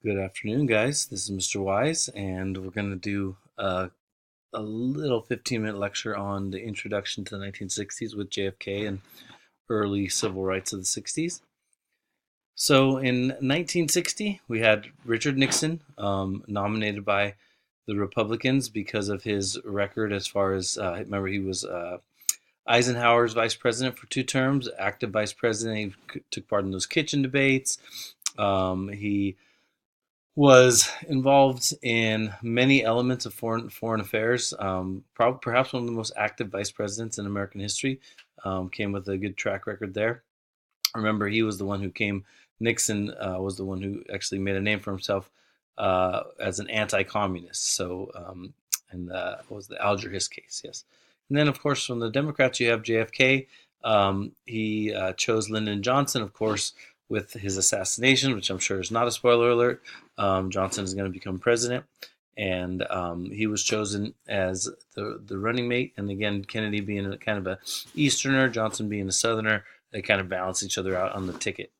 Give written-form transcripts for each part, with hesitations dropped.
Good afternoon, guys. This is Mr. Wise, and we're going to do a little 15-minute lecture on the introduction to the 1960s with JFK and early civil rights of the 60s. So in 1960, we had Richard Nixon nominated by the Republicans because of his record as far as, remember, he was Eisenhower's vice president for 2 terms, active vice president. He took part in those kitchen debates. He was involved in many elements of foreign affairs. Perhaps one of the most active vice presidents in American history. Came with a good track record there. Remember, he was the one who came. Nixon was the one who actually made a name for himself as an anti-communist. So, and what was the Alger Hiss case? Yes. And then, of course, from the Democrats, you have JFK. He chose Lyndon Johnson, of course, with his assassination, which I'm sure is not a spoiler alert. Johnson is going to become president, and he was chosen as the running mate. And again, Kennedy being a kind of a Easterner, Johnson being a Southerner, they kind of balance each other out on the ticket,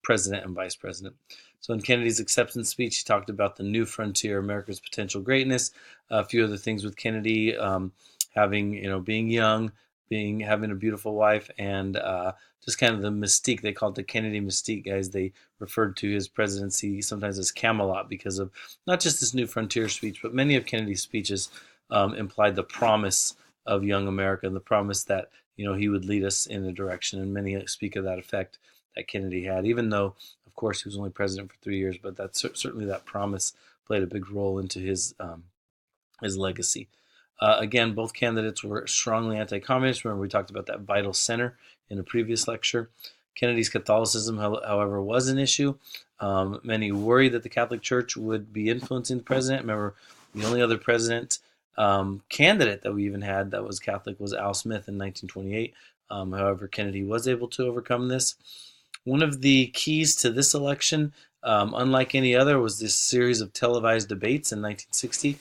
president and vice president. So in Kennedy's acceptance speech, he talked about the new frontier, America's potential greatness. A few other things with Kennedy, having being young, having a beautiful wife, and just kind of the mystique. They called it the Kennedy mystique, guys. They referred to his presidency sometimes as Camelot because of not just this new frontier speech, but many of Kennedy's speeches implied the promise of young America and the promise that he would lead us in a direction. And many speak of that effect that Kennedy had, even though, of course, he was only president for 3 years. But that certainly that promise played a big role into his legacy. Again, both candidates were strongly anti-communist. Remember, we talked about that vital center in a previous lecture. Kennedy's Catholicism, however, was an issue. Many worried that the Catholic Church would be influencing the president. Remember, the only other president candidate that we even had that was Catholic was Al Smith in 1928. However, Kennedy was able to overcome this. One of the keys to this election, unlike any other, was this series of televised debates in 1960.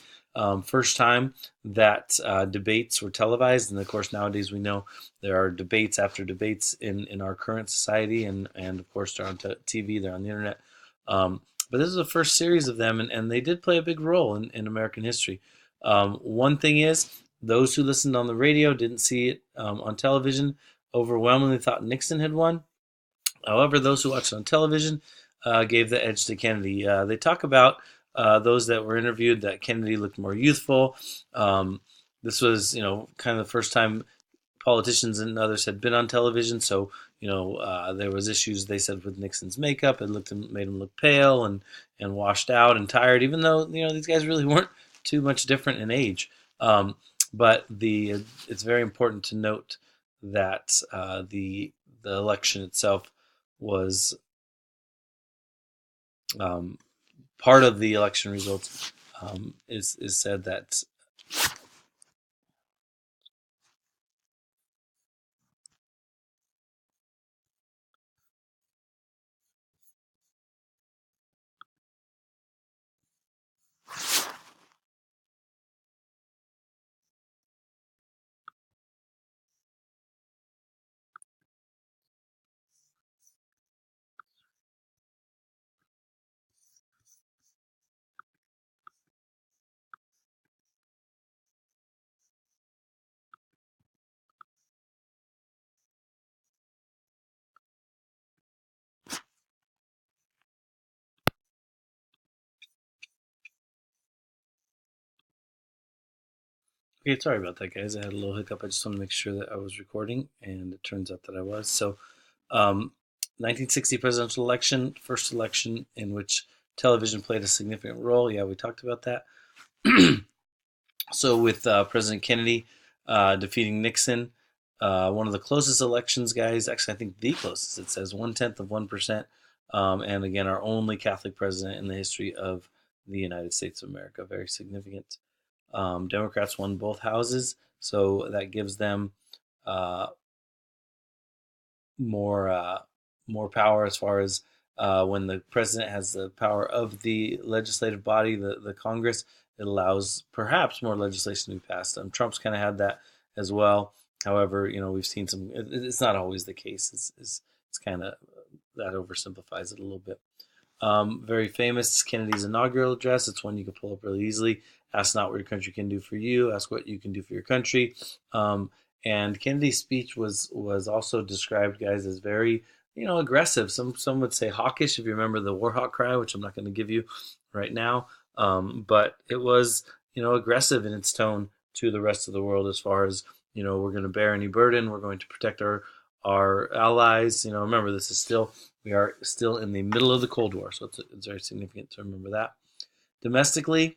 First time that debates were televised, and of course nowadays we know there are debates after debates in our current society, and of course they're on TV, they're on the internet. But this is the first series of them, and they did play a big role in American history. One thing is, those who listened on the radio didn't see it on television. Overwhelmingly thought Nixon had won. However, those who watched it on television gave the edge to Kennedy. They talk about those that were interviewed that Kennedy looked more youthful. This was, kind of the first time politicians and others had been on television. So, there was issues, they said, with Nixon's makeup. It made him look pale and washed out and tired, even though, these guys really weren't too much different in age. But it's very important to note that the election itself was part of the election results. Is said that okay. Sorry about that, guys. I had a little hiccup. I just want to make sure that I was recording, and it turns out that I was. So, 1960 presidential election, first election in which television played a significant role. Yeah, we talked about that. So, with President Kennedy defeating Nixon, one of the closest elections, guys. Actually, I think the closest. It says 1/10 of 1%, and again, our only Catholic president in the history of the United States of America. Very significant. Democrats won both houses, so that gives them uh, more more power as far as when the president has the power of the legislative body, the Congress. It allows perhaps more legislation to be passed. Trump's kind of had that as well. However, we've seen some. It's not always the case. It's kind of that oversimplifies it a little bit. Very famous, Kennedy's inaugural address. It's one you can pull up really easily. Ask not what your country can do for you. Ask what you can do for your country. And Kennedy's speech was also described, guys, as very aggressive. Some would say hawkish. If you remember the War Hawk cry, which I'm not going to give you right now, but it was aggressive in its tone to the rest of the world as far as we're going to bear any burden. We're going to protect our allies. Remember, we are still in the middle of the Cold War, so it's very significant to remember that. Domestically,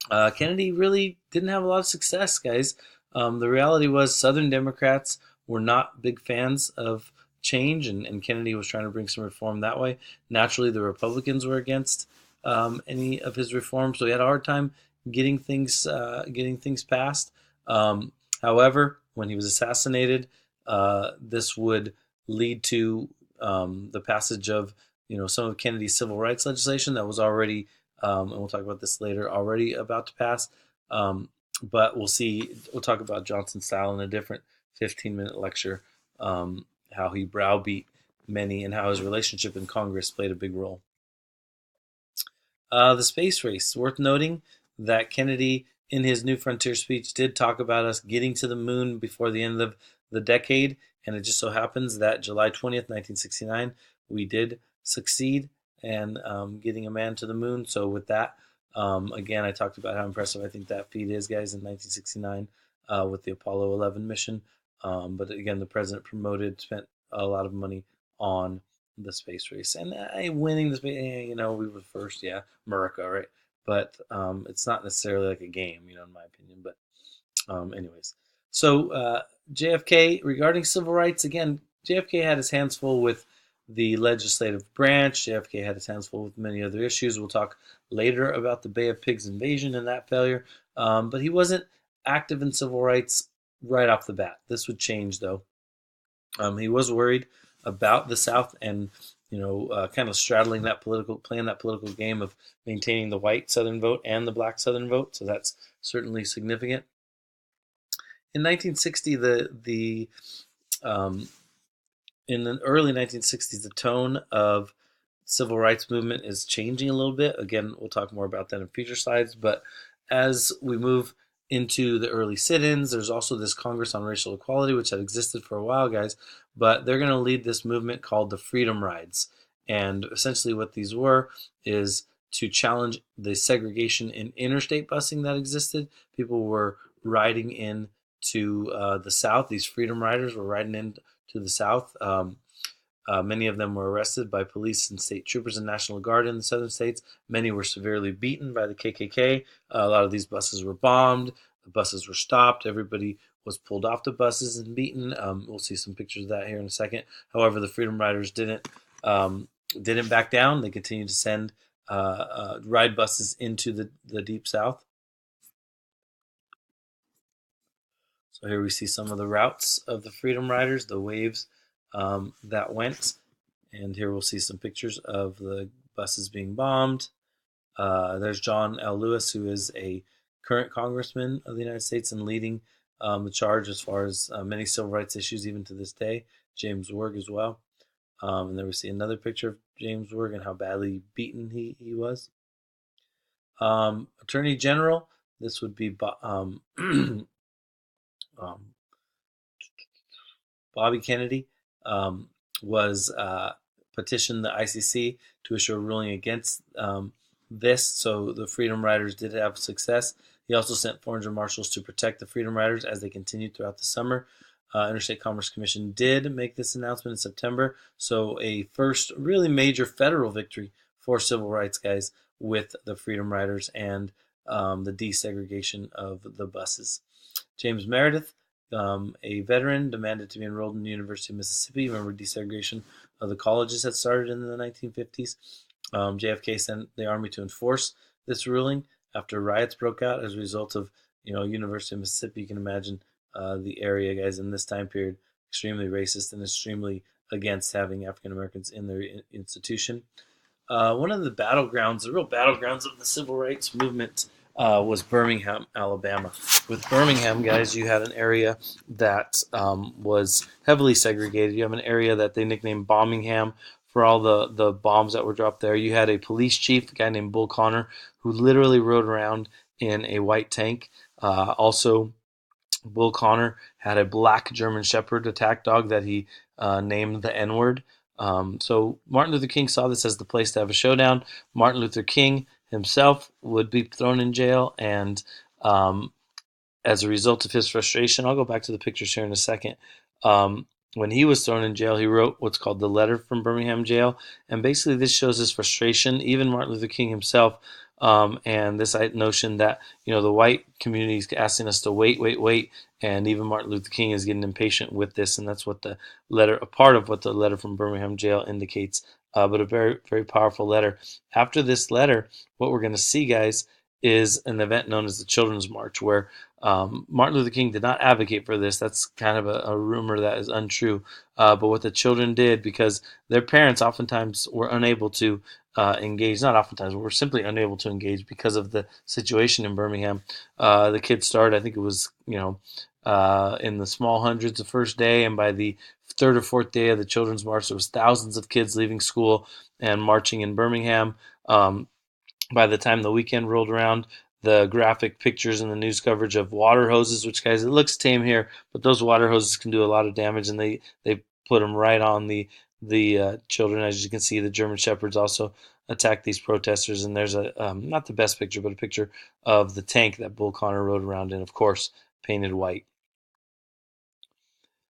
Kennedy really didn't have a lot of success, guys. The reality was Southern Democrats were not big fans of change, and Kennedy was trying to bring some reform that way. Naturally, the Republicans were against any of his reforms, so he had a hard time getting things passed. However, when he was assassinated, this would lead to the passage of some of Kennedy's civil rights legislation that was already, and we'll talk about this later, already about to pass. But we'll talk about Johnson's style in a different 15-minute lecture, how he browbeat many and how his relationship in Congress played a big role. The space race. Worth noting that Kennedy, in his New Frontier speech, did talk about us getting to the moon before the end of the decade, and it just so happens that July 20th, 1969, we did succeed in getting a man to the moon. So with that, again, I talked about how impressive I think that feat is, guys, in 1969 with the Apollo 11 mission. But again, the president spent a lot of money on the space race, and winning the space, we were first, yeah, America, right? But it's not necessarily like a game, in my opinion. But anyways, so JFK, regarding civil rights, again, JFK had his hands full with the legislative branch. JFK had his hands full with many other issues. We'll talk later about the Bay of Pigs invasion and that failure. But he wasn't active in civil rights right off the bat. This would change, though. He was worried about the South and kind of straddling playing that political game of maintaining the white Southern vote and the black Southern vote. So that's certainly significant. In 1960, in the early 1960s, the tone of civil rights movement is changing a little bit. Again, we'll talk more about that in future slides. But as we move into the early sit-ins, there's also this Congress on Racial Equality, which had existed for a while, guys. But they're going to lead this movement called the Freedom Rides. And essentially what these were is to challenge the segregation in interstate busing that existed. People were riding in to the South. These Freedom Riders were riding in to the South. Many of them were arrested by police and state troopers and National Guard in the southern states. Many were severely beaten by the KKK. A lot of these buses were bombed. The buses were stopped. Everybody was pulled off the buses and beaten. We'll see some pictures of that here in a second. However, the Freedom Riders didn't back down. They continued to send ride buses into the Deep South. So here we see some of the routes of the Freedom Riders, the waves that went. And here we'll see some pictures of the buses being bombed. There's John L. Lewis, who is a current congressman of the United States and leading the charge as far as many civil rights issues even to this day. James Werg as well. And then we see another picture of James Werg and how badly beaten he was. Attorney General, this would be Bobby Kennedy, was petitioned the ICC to issue a ruling against this. So the Freedom Riders did have success. He also sent 400 marshals to protect the Freedom Riders as they continued throughout the summer. Interstate Commerce Commission did make this announcement in September. So a first really major federal victory for civil rights, guys, with the Freedom Riders and the desegregation of the buses. James Meredith, a veteran, demanded to be enrolled in the University of Mississippi. Remember, desegregation of the colleges had started in the 1950s. JFK sent the Army to enforce this ruling after riots broke out as a result of, University of Mississippi. You can imagine the area, guys, in this time period, extremely racist and extremely against having African Americans in their institution. One of the real battlegrounds of the civil rights movement was Birmingham, Alabama. With Birmingham, guys, you had an area that was heavily segregated. You have an area that they nicknamed Bombingham for all the bombs that were dropped there. You had a police chief, a guy named Bull Connor, who literally rode around in a white tank. Also, Bull Connor had a black German Shepherd attack dog that he named the N-word. So Martin Luther King saw this as the place to have a showdown. Martin Luther King himself would be thrown in jail, and as a result of his frustration, I'll go back to the pictures here in a second. When he was thrown in jail, he wrote what's called the Letter from Birmingham Jail, and basically this shows his frustration. Even Martin Luther King himself, and this notion that the white community is asking us to wait, and even Martin Luther King is getting impatient with this, and that's what a part of what the Letter from Birmingham Jail indicates. But a very, very powerful letter. After this letter, what we're going to see, guys, is an event known as the Children's March, where Martin Luther King did not advocate for this. That's kind of a rumor that is untrue. But what the children did, because their parents oftentimes were unable to engage, not oftentimes, were simply unable to engage because of the situation in Birmingham. The kids started, I think it was, in the small hundreds the first day, and by the third or fourth day of the Children's March, there was thousands of kids leaving school and marching in Birmingham. By the time the weekend rolled around, the graphic pictures and the news coverage of water hoses, which, guys, it looks tame here, but those water hoses can do a lot of damage, and they put them right on the children. As you can see, the German Shepherds also attacked these protesters, and there's a not the best picture, but a picture of the tank that Bull Connor rode around in, of course, painted white.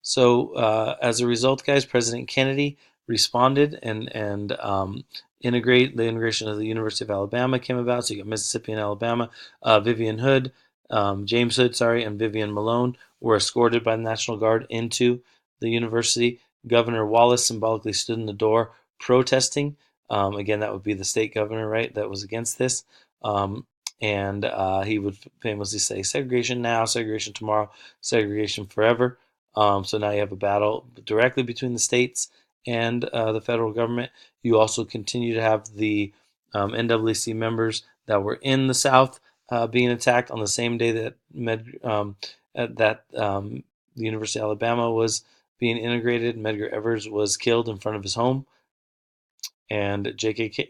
So as a result, guys, President Kennedy responded, and the integration of the University of Alabama came about. So you got Mississippi and Alabama. James Hood, and Vivian Malone were escorted by the National Guard into the university. Governor Wallace symbolically stood in the door protesting. Again, that would be the state governor, right, that was against this. And he would famously say, segregation now, segregation tomorrow, segregation forever. So now you have a battle directly between the states and the federal government. You also continue to have the NAACP members that were in the South being attacked on the same day that the University of Alabama was being integrated. Medgar Evers was killed in front of his home, and JFK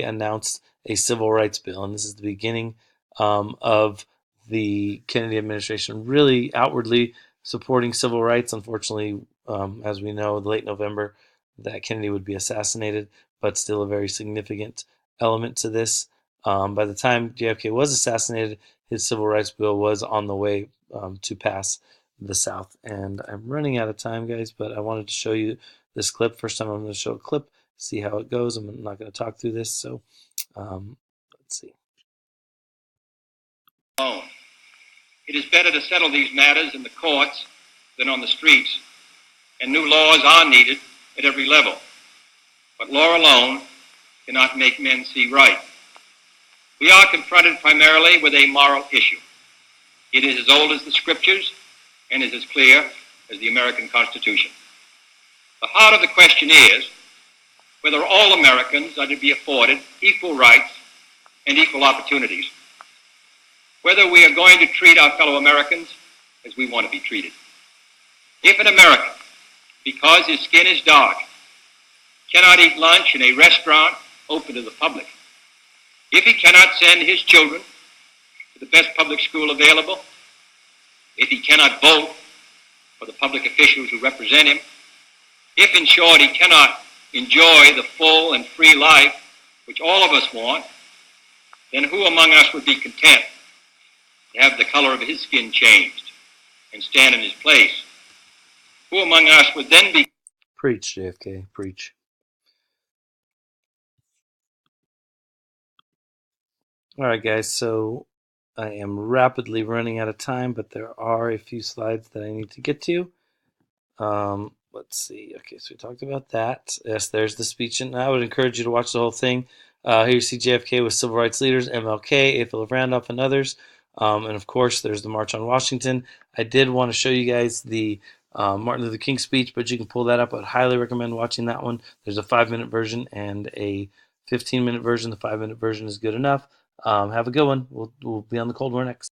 announced a civil rights bill, and this is the beginning of the Kennedy administration really outwardly supporting civil rights. Unfortunately, as we know, late November, that Kennedy would be assassinated, but still a very significant element to this. By the time JFK was assassinated, his civil rights bill was on the way to pass the South. And I'm running out of time, guys, but I wanted to show you this clip. First time I'm going to show a clip, see how it goes. I'm not going to talk through this, so let's see. It is better to settle these matters in the courts than on the streets, and new laws are needed at every level. But law alone cannot make men see right. We are confronted primarily with a moral issue. It is as old as the Scriptures and is as clear as the American Constitution. The heart of the question is whether all Americans are to be afforded equal rights and equal opportunities, whether we are going to treat our fellow Americans as we want to be treated. If an American, because his skin is dark, cannot eat lunch in a restaurant open to the public, if he cannot send his children to the best public school available, if he cannot vote for the public officials who represent him, if, in short, he cannot enjoy the full and free life which all of us want, then who among us would be content to have the color of his skin changed and stand in his place? Who among us would then be... Preach, JFK, preach. All right, guys, so I am rapidly running out of time, but there are a few slides that I need to get to. Let's see. Okay, so we talked about that. Yes, there's the speech, and I would encourage you to watch the whole thing. Here you see JFK with civil rights leaders, MLK, A. Philip Randolph, and others. And of course, there's the March on Washington. I did want to show you guys the Martin Luther King speech, but you can pull that up. I'd highly recommend watching that one. There's a 5-minute version and a 15-minute version. The 5-minute version is good enough. Have a good one. We'll be on the Cold War next.